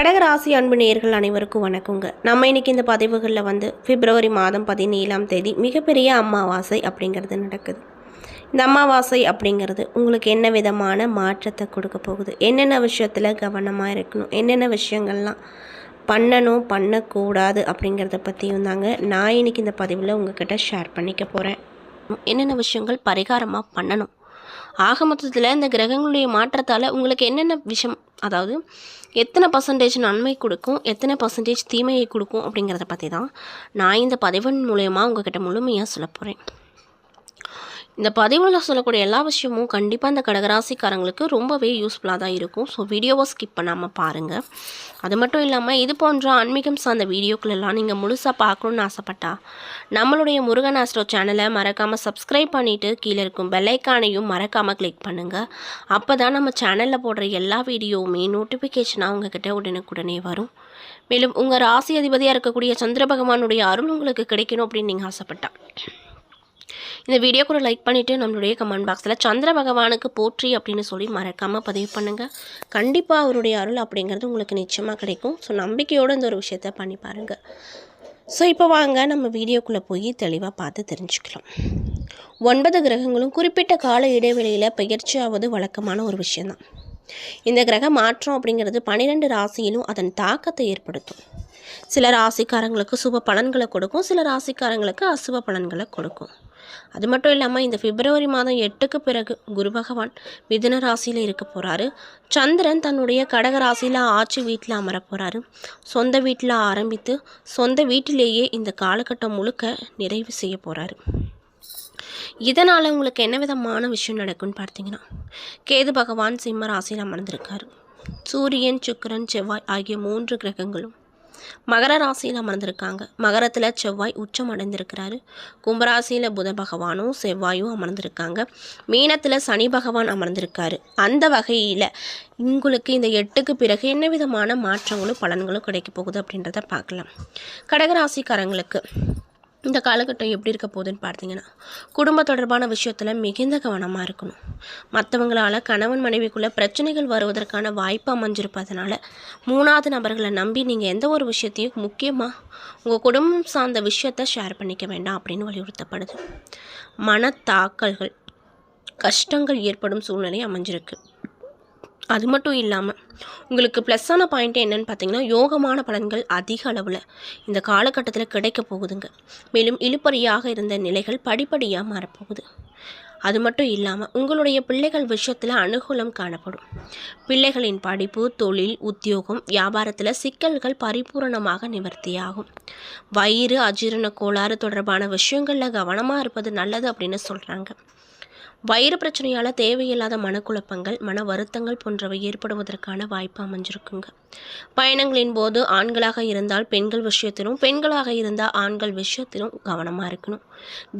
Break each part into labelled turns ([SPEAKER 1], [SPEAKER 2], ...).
[SPEAKER 1] கடகராசி அன்பு நேயர்கள் அனைவருக்கும் வணக்கங்க. நம்ம இன்னைக்கு இந்த பதிவுகளில் பிப்ரவரி மாதம் 17ஆம் தேதி மிகப்பெரிய அமாவாசை அப்படிங்கிறது நடக்குது. இந்த அமாவாசை அப்படிங்கிறது உங்களுக்கு என்ன விதமான மாற்றத்தை கொடுக்க போகுது, என்னென்ன விஷயத்தில் கவனமாக இருக்கணும், என்னென்ன விஷயங்கள்லாம் பண்ணணும் பண்ணக்கூடாது அப்படிங்கிறத பற்றியும் தாங்க நான் இன்னைக்கு இந்த பதிவில் உங்ககிட்ட ஷேர் பண்ணிக்க போகிறேன். என்னென்ன விஷயங்கள் பரிகாரமாக பண்ணணும், ஆக மொத்தத்தில் இந்த கிரகங்களுடைய மாற்றத்தால் உங்களுக்கு என்னென்ன விஷயம், அதாவது எத்தனை பர்சன்டேஜ் நன்மை கொடுக்கும், எத்தனை பர்சன்டேஜ் தீமையை கொடுக்கும் அப்படிங்கிறத பற்றி தான் நான் இந்த பதிவின் மூலயமா உங்ககிட்ட முழுமையாக சொல்ல போகிறேன். இந்த பதிவில் சொல்லக்கூடிய எல்லா விஷயமும் கண்டிப்பாக இந்த கடகராசிக்காரங்களுக்கு ரொம்பவே யூஸ்ஃபுல்லாக தான் இருக்கும். ஸோ வீடியோவை ஸ்கிப் பண்ணாமல் பாருங்கள். அது மட்டும் இல்லாமல் இது போன்ற ஆன்மீகம் சார்ந்த வீடியோக்களெல்லாம் நீங்கள் முழுசாக பார்க்கணுன்னு ஆசைப்பட்டா நம்மளுடைய முருகன் ஆஸ்ட்ரோ சேனலை மறக்காமல் சப்ஸ்கிரைப் பண்ணிவிட்டு கீழே இருக்கும் பெல்லைக்கானையும் மறக்காமல் கிளிக் பண்ணுங்கள். அப்போ தான் நம்ம சேனலில் போடுற எல்லா வீடியோவுமே நோட்டிஃபிகேஷனாக உங்ககிட்ட உடனுக்குடனே வரும். மேலும் உங்கள் ராசி அதிபதியாக இருக்கக்கூடிய சந்திர பகவானுடைய அருள் உங்களுக்கு கிடைக்கணும் அப்படின்னு நீங்கள் ஆசைப்பட்டா இந்த வீடியோ கூட லைக் பண்ணிவிட்டு நம்மளுடைய கமெண்ட் பாக்ஸில் சந்திர பகவானுக்கு போற்றி அப்படின்னு சொல்லி மறக்காமல் பதிவு பண்ணுங்கள். கண்டிப்பாக அவருடைய அருள் அப்படிங்கிறது உங்களுக்கு நிச்சயமாக கிடைக்கும். ஸோ நம்பிக்கையோடு இந்த ஒரு விஷயத்த பண்ணி பாருங்கள். ஸோ இப்போ வாங்க நம்ம வீடியோக்குள்ளே போய் தெளிவாக பார்த்து தெரிஞ்சுக்கலாம். 9 கிரகங்களும் குறிப்பிட்ட கால இடைவெளியில் பயிற்சியாவது வழக்கமான ஒரு விஷயந்தான். இந்த கிரக மாற்றம் அப்படிங்கிறது 12 ராசியிலும் அதன் தாக்கத்தை ஏற்படுத்தும். சில ராசிக்காரங்களுக்கு சுப பலன்களை கொடுக்கும், சில ராசிக்காரங்களுக்கு அசுப பலன்களை கொடுக்கும். அது மட்டும் இல்லாமல் இந்த பிப்ரவரி மாதம் 8க்கு பிறகு குரு பகவான் மிதுன ராசியில் இருக்க போகிறாரு. சந்திரன் தன்னுடைய கடக ராசியில் ஆட்சி வீட்டில் அமர போகிறாரு. சொந்த வீட்டில் ஆரம்பித்து சொந்த வீட்டிலேயே இந்த காலகட்டம் முழுக்க நிறைவு செய்ய போகிறாரு. இதனால் உங்களுக்கு என்ன விதமான விஷயம் நடக்கும்னு பார்த்தீங்கன்னா, கேது பகவான் சிம்ம ராசியில் அமர்ந்திருக்காரு. சூரியன், சுக்கிரன், செவ்வாய் ஆகிய 3 கிரகங்களும் மகர ராசியில் அமர்ந்திருக்காங்க. மகரத்தில் செவ்வாய் உச்சம் அடைந்திருக்கிறாரு. கும்பராசியில் புத பகவானும் செவ்வாயும் அமர்ந்திருக்காங்க. மீனத்தில் சனி பகவான் அமர்ந்திருக்காரு. அந்த வகையில் உங்களுக்கு இந்த 8க்கு பிறகு என்ன விதமான மாற்றங்களும் பலன்களும் கிடைக்க போகுது அப்படின்றத பார்க்கலாம். கடகராசிக்காரங்களுக்கு இந்த காலகட்டம் எப்படி இருக்க போகுதுன்னு பார்த்தீங்கன்னா, குடும்ப தொடர்பான விஷயத்தில் மிகுந்த கவனமாக இருக்கணும். மற்றவங்களால் கணவன் மனைவிக்குள்ளே பிரச்சனைகள் வருவதற்கான வாய்ப்பு அமைஞ்சிருப்பதனால 3வது நபர்களை நம்பி நீங்கள் எந்த ஒரு விஷயத்தையும் முக்கியமாக உங்கள் குடும்பம் சார்ந்த விஷயத்தை ஷேர் பண்ணிக்க வேண்டாம் அப்படின்னு வலியுறுத்தப்படுது. மனத்தாக்கல்கள், கஷ்டங்கள் ஏற்படும் சூழ்நிலை அமைஞ்சிருக்கு. அது மட்டும் இல்லாமல் உங்களுக்கு ப்ளஸ்ஸான பாயிண்ட் என்னென்னு பார்த்தீங்கன்னா, யோகமான பலன்கள் அதிக அளவில் இந்த காலகட்டத்தில் கிடைக்க போகுதுங்க. மேலும் இழுபறியாக இருந்த நிலைகள் படிப்படியாக மாறப்போகுது. அது மட்டும் இல்லாமல் உங்களுடைய பிள்ளைகள் விஷயத்தில் அனுகூலம் காணப்படும். பிள்ளைகளின் படிப்பு, தொழில், உத்தியோகம், வியாபாரத்தில் சிக்கல்கள் பரிபூரணமாக நிவர்த்தியாகும். வயிறு, அஜீரண கோளாறு தொடர்பான விஷயங்களில் கவனமாக இருப்பது நல்லது அப்படின்னு சொல்கிறாங்க. வயிறு பிரச்சனையால் தேவையில்லாத மனக்குழப்பங்கள், மன வருத்தங்கள் போன்றவை ஏற்படுவதற்கான வாய்ப்பு அமைஞ்சிருக்குங்க. பயணங்களின் போது ஆண்களாக இருந்தால் பெண்கள் விஷயத்திலும், பெண்களாக இருந்தால் ஆண்கள் விஷயத்திலும் கவனமாக இருக்கணும்.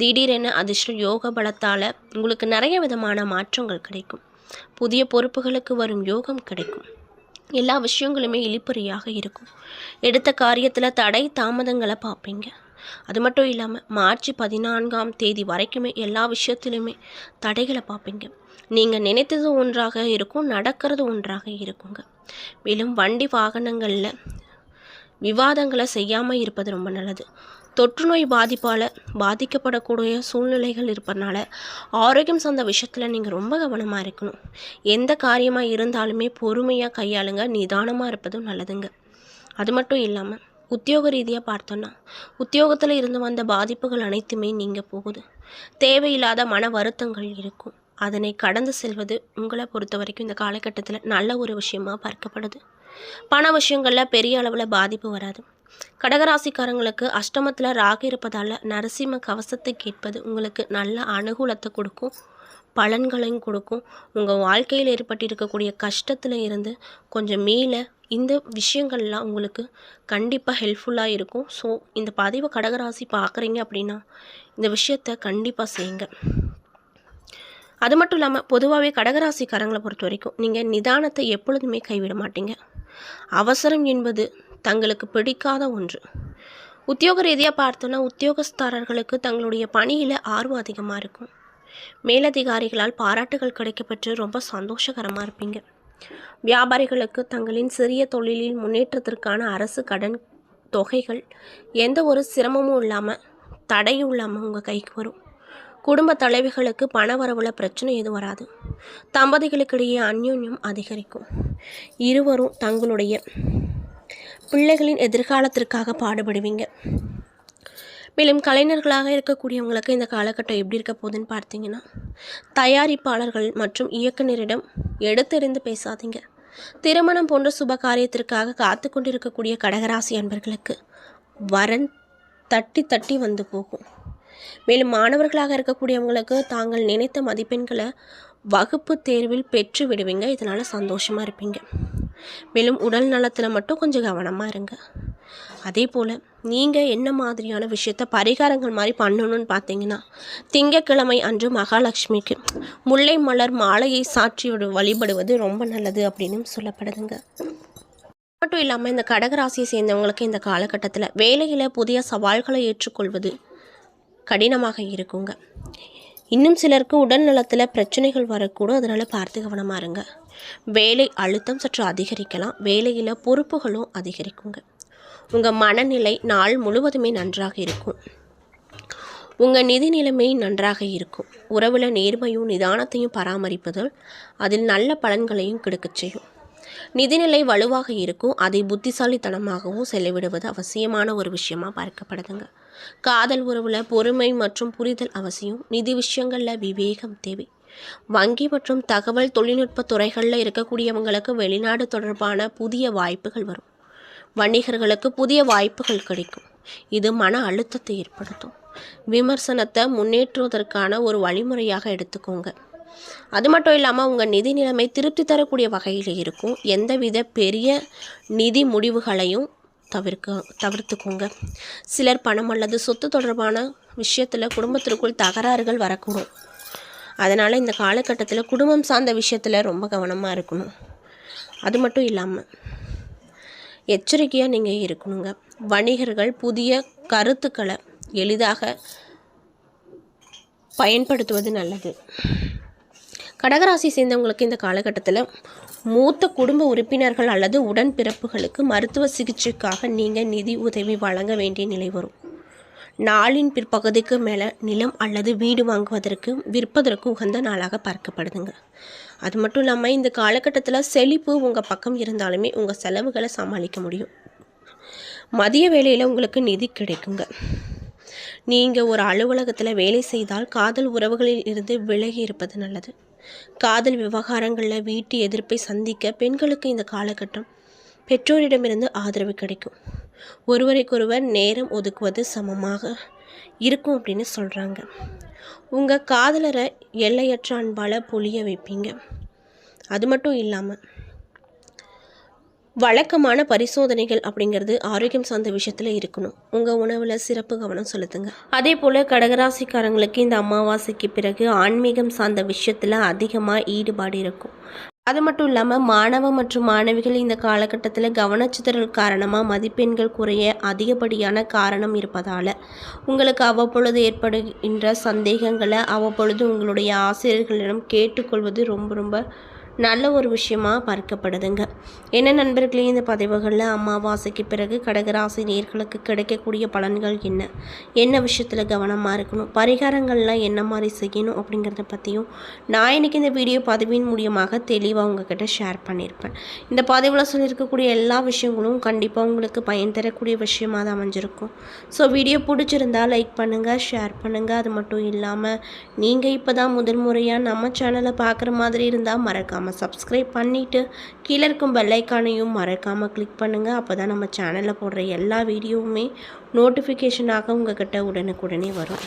[SPEAKER 1] திடீரென அதிர்ஷ்ட யோக பலத்தால் உங்களுக்கு நிறைய விதமான மாற்றங்கள் கிடைக்கும். புதிய பொறுப்புகளுக்கு வரும் யோகம் கிடைக்கும். எல்லா விஷயங்களுமே இழுபறியாக இருக்கும். எடுத்த காரியத்தில் தடை தாமதங்களை பார்ப்பீங்க. அது மட்டும் இல்லாமல் மார்ச் 14ஆம் தேதி வரைக்குமே எல்லா விஷயத்திலுமே தடைகளை பார்ப்பீங்க. நீங்கள் நினைத்தது ஒன்றாக இருக்கும், நடக்கிறது ஒன்றாக இருக்குங்க. மேலும் வண்டி வாகனங்களில் விவாதங்களை செய்யாமல் இருப்பது ரொம்ப நல்லது. தொற்று நோய் பாதிப்பால் பாதிக்கப்படக்கூடிய சூழ்நிலைகள் இருப்பதனால ஆரோக்கியம் சார்ந்த விஷயத்தில் நீங்கள் ரொம்ப கவனமாக இருக்கணும். எந்த காரியமாக இருந்தாலுமே பொறுமையாக கையாளுங்க, நிதானமாக இருப்பதும் நல்லதுங்க. அது மட்டும் இல்லாமல் உத்தியோக ரீதியாக பார்த்தோன்னா, உத்தியோகத்தில் இருந்து வந்த பாதிப்புகள் அனைத்துமே நீங்கள் போகுது. தேவையில்லாத மன வருத்தங்கள் இருக்கும். அதனை கடந்து செல்வது உங்களை பொறுத்த வரைக்கும் இந்த காலகட்டத்தில் நல்ல ஒரு விஷயமாக பார்க்கப்படுது. பண விஷயங்களில் பெரிய அளவில் பாதிப்பு வராது. கடகராசிக்காரங்களுக்கு அஷ்டமத்தில் ராகு இருப்பதால் நரசிம்ம கவசத்தை கேட்பது உங்களுக்கு நல்ல அனுகூலத்தை கொடுக்கும், பலன்களையும் கொடுக்கும். உங்கள் வாழ்க்கையில் ஏற்பட்டிருக்கக்கூடிய கஷ்டத்தில் இருந்து கொஞ்சம் மேலே இந்த விஷயங்கள்லாம் உங்களுக்கு கண்டிப்பாக ஹெல்ப்ஃபுல்லாக இருக்கும். ஸோ இந்த பதிவை கடகராசி பார்க்குறீங்க அப்படின்னா இந்த விஷயத்தை கண்டிப்பாக செய்யுங்க. அது மட்டும் இல்லாமல் பொதுவாகவே கடகராசிக்காரங்களை பொறுத்த வரைக்கும் நீங்கள் நிதானத்தை எப்பொழுதுமே கைவிட மாட்டீங்க. அவசரம் என்பது தங்களுக்கு பிடிக்காத ஒன்று. உத்தியோக ரீதியாக பார்த்தோன்னா உத்தியோகஸ்தாரர்களுக்கு தங்களுடைய பணியில் ஆர்வம் அதிகமாக இருக்கும். மேலதிகாரிகளால் பாராட்டுகள் கிடைக்கப்பெற்று ரொம்ப சந்தோஷகரமாக இருப்பீங்க. வியாபாரிகளுக்கு தங்களின் சிறிய தொழிலில் முன்னேற்றத்திற்கான அரசு கடன் தொகைகள் எந்த ஒரு சிரமமும் இல்லாமல் தடையும் இல்லாமல் உங்கள் கைக்கு வரும். குடும்ப தலைவிகளுக்கு பண வரவுல பிரச்சனை எதுவும் வராது. தம்பதிகளுக்கிடையே அந்யோன்யம் அதிகரிக்கும். இருவரும் தங்களுடைய பிள்ளைகளின் எதிர்காலத்திற்காக பாடுபடுவீங்க. மேலும் கலைஞர்களாக இருக்கக்கூடியவங்களுக்கு இந்த காலகட்டம் எப்படி இருக்க போகுதுன்னு பார்த்தீங்கன்னா, தயாரிப்பாளர்கள் மற்றும் இயக்குநரிடம் எடுத்தெறிந்து பேசாதீங்க. திருமணம் போன்ற சுப காரியத்திற்காக காத்து கொண்டிருக்கக்கூடிய கடகராசி அன்பர்களுக்கு வரன் தட்டி தட்டி வந்து போகும். மேலும் மாணவர்களாக இருக்கக்கூடியவங்களுக்கு தாங்கள் நினைத்த மதிப்பெண்களை வகுப்பு தேர்வில் பெற்று விடுவீங்க. இதனால் சந்தோஷமாக இருப்பீங்க. மேலும் உடல் நலத்தில் மட்டும் கொஞ்சம் கவனமாக இருங்க. அதே போல் நீங்கள் என்ன மாதிரியான விஷயத்த பரிகாரங்கள் மாதிரி பண்ணணும்னு பார்த்தீங்கன்னா, திங்கட்கிழமை அன்று மகாலட்சுமிக்கு முல்லை மலர் மாலையை சாற்றி வழிபடுவது ரொம்ப நல்லது அப்படின்னு சொல்லப்படுதுங்க. மட்டும் இல்லாமல் இந்த கடகராசியை சேர்ந்தவங்களுக்கு இந்த காலகட்டத்தில் வேலையில் புதிய சவால்களை ஏற்றுக்கொள்வது கடினமாக இருக்குங்க. இன்னும் சிலருக்கு உடல் நலத்தில் பிரச்சனைகள் வரக்கூடும். அதனால் பார்த்து கவனமாக இருங்க. வேலை அழுத்தம் சற்று அதிகரிக்கலாம். வேலையில் பொறுப்புகளும் அதிகரிக்குங்க. உங்கள் மனநிலை நாள் முழுவதுமே நன்றாக இருக்கும். உங்கள் நிதி நிலைமை நன்றாக இருக்கும். உறவில் நேர்மையும் நிதானத்தையும் பராமரிப்பதால் அதில் நல்ல பலன்களையும் கிடைக்கச் செய்யும். நிதிநிலை வலுவாக இருக்கும். அதை புத்திசாலித்தனமாகவும் செலவிடுவது அவசியமான ஒரு விஷயமா பார்க்கப்படுதுங்க. காதல் உறவில் பொறுமை மற்றும் புரிதல் அவசியம். நிதி விஷயங்களில் விவேகம் தேவை. வங்கி மற்றும் தகவல் தொழில்நுட்ப துறைகளில் இருக்கக்கூடியவங்களுக்கு வெளிநாடு தொடர்பான புதிய வாய்ப்புகள் வரும். வணிகர்களுக்கு புதிய வாய்ப்புகள் கிடைக்கும். இது மன அழுத்தத்தை ஏற்படுத்தும். விமர்சனத்தை முன்னேற்றுவதற்கான ஒரு வழிமுறையாக எடுத்துக்கோங்க. அது மட்டும் இல்லாமல் உங்கள் நிதி நிலைமை திருப்தி தரக்கூடிய வகையில் இருக்கும். எந்தவித பெரிய நிதி முடிவுகளையும் தவிர்த்துக்கோங்க. சிலர் பணம் அல்லது சொத்து தொடர்பான விஷயத்தில் குடும்பத்திற்குள் தகராறுகள் வரக்கூடும். அதனால் இந்த காலகட்டத்தில் குடும்பம் சார்ந்த விஷயத்தில் ரொம்ப கவனமாக இருக்கணும். அது மட்டும் இல்லாமல் எச்சரிக்கையாக நீங்கள் இருக்கணுங்க. வணிகர்கள் புதிய கருத்துக்களை எளிதாக பயன்படுத்துவது நல்லது. கடகராசி சேர்ந்தவங்களுக்கு இந்த காலகட்டத்தில் மூத்த குடும்ப உறுப்பினர்கள் அல்லது உடன்பிறப்புகளுக்கு மருத்துவ சிகிச்சைக்காக நீங்கள் நிதி உதவி வழங்க வேண்டிய நிலை வரும். நாளின் பிற்பகுதிக்கு மேலே நிலம் அல்லது வீடு வாங்குவதற்கு விற்பதற்கு உகந்த நாளாக பார்க்கப்படுதுங்க. அது மட்டும் இல்லாமல் இந்த காலகட்டத்தில் செழிப்பு உங்கள் பக்கம் இருந்தாலுமே உங்கள் செலவுகளை சமாளிக்க முடியும். மதிய வேளையில் உங்களுக்கு நிதி கிடைக்குங்க. நீங்கள் ஒரு அலுவலகத்தில் வேலை செய்தால் காதல் உறவுகளில் இருந்து விலகி இருப்பது நல்லது. காதல் விவகாரங்களில் வீட்டு எதிர்ப்பை சந்திக்க பெண்களுக்கு இந்த காலகட்டம் பெற்றோரிடமிருந்து ஆதரவு கிடைக்கும். ஒருவருக்கொருவர் நேரம் ஒதுக்குவது சமமாக இருக்கும் அப்படின்னு சொல்கிறாங்க. உங்கள் காதலரை எல்லையற்ற அன்பால் பொழிய வைப்பீங்க. அது மட்டும் இல்லாமல் வழக்கமான பரிசோதனைகள் அப்படிங்கிறது ஆரோக்கியம் சார்ந்த விஷயத்தில் இருக்கணும். உங்கள் உணவில் சிறப்பு கவனம் செலுத்துங்க. அதே போல் கடகராசிக்காரங்களுக்கு இந்த அமாவாசைக்கு பிறகு ஆன்மீகம் சார்ந்த விஷயத்தில் அதிகமாக ஈடுபாடு இருக்கும். அது மட்டும் இல்லாமல் மாணவ மற்றும் மாணவிகள் இந்த காலகட்டத்தில் கவனச்சிதறல் காரணமாக மதிப்பெண்கள் குறைய அதிகப்படியான காரணம் இருப்பதால் உங்களுக்கு அவ்வப்பொழுது ஏற்படுகின்ற சந்தேகங்களை அவ்வப்பொழுது உங்களுடைய ஆசிரியர்களிடம் கேட்டுக்கொள்வது ரொம்ப நல்ல ஒரு விஷயமாக பார்க்கப்படுதுங்க. என்ன நண்பர்களே, இந்த பதிவுகளில் அமாவாசைக்கு பிறகு கடகராசி நேயர்களுக்கு கிடைக்கக்கூடிய பலன்கள் என்ன விஷயத்தில் கவனமாக இருக்கணும், பரிகாரங்கள்லாம் என்ன மாதிரி செய்யணும் அப்படிங்கிறத பற்றியும் நான் இன்றைக்கி இந்த வீடியோ பதிவின் மூலியமாக தெளிவாக உங்ககிட்ட ஷேர் பண்ணியிருப்பேன். இந்த பதிவில் சொல்லியிருக்கக்கூடிய எல்லா விஷயங்களும் கண்டிப்பாக உங்களுக்கு பயன் தரக்கூடிய விஷயமாக தான் அமைஞ்சிருக்கும். ஸோ வீடியோ பிடிச்சிருந்தால் லைக் பண்ணுங்கள், ஷேர் பண்ணுங்கள். அது மட்டும் இல்லாமல் நீங்கள் இப்போ தான் முதல் முறையாக நம்ம சேனலை பார்க்குற மாதிரி இருந்தால் மறக்காமல் சப்ஸ்கிரைப் பண்ணிவிட்டு கீழே இருக்கும் பெல் ஐக்கானையும் மறக்காமல் கிளிக் பண்ணுங்கள். அப்போ தான் நம்ம சேனலில் போடுற எல்லா வீடியோவுமே நோட்டிஃபிகேஷனாக உங்கள்கிட்ட உடனுக்குடனே வரும்.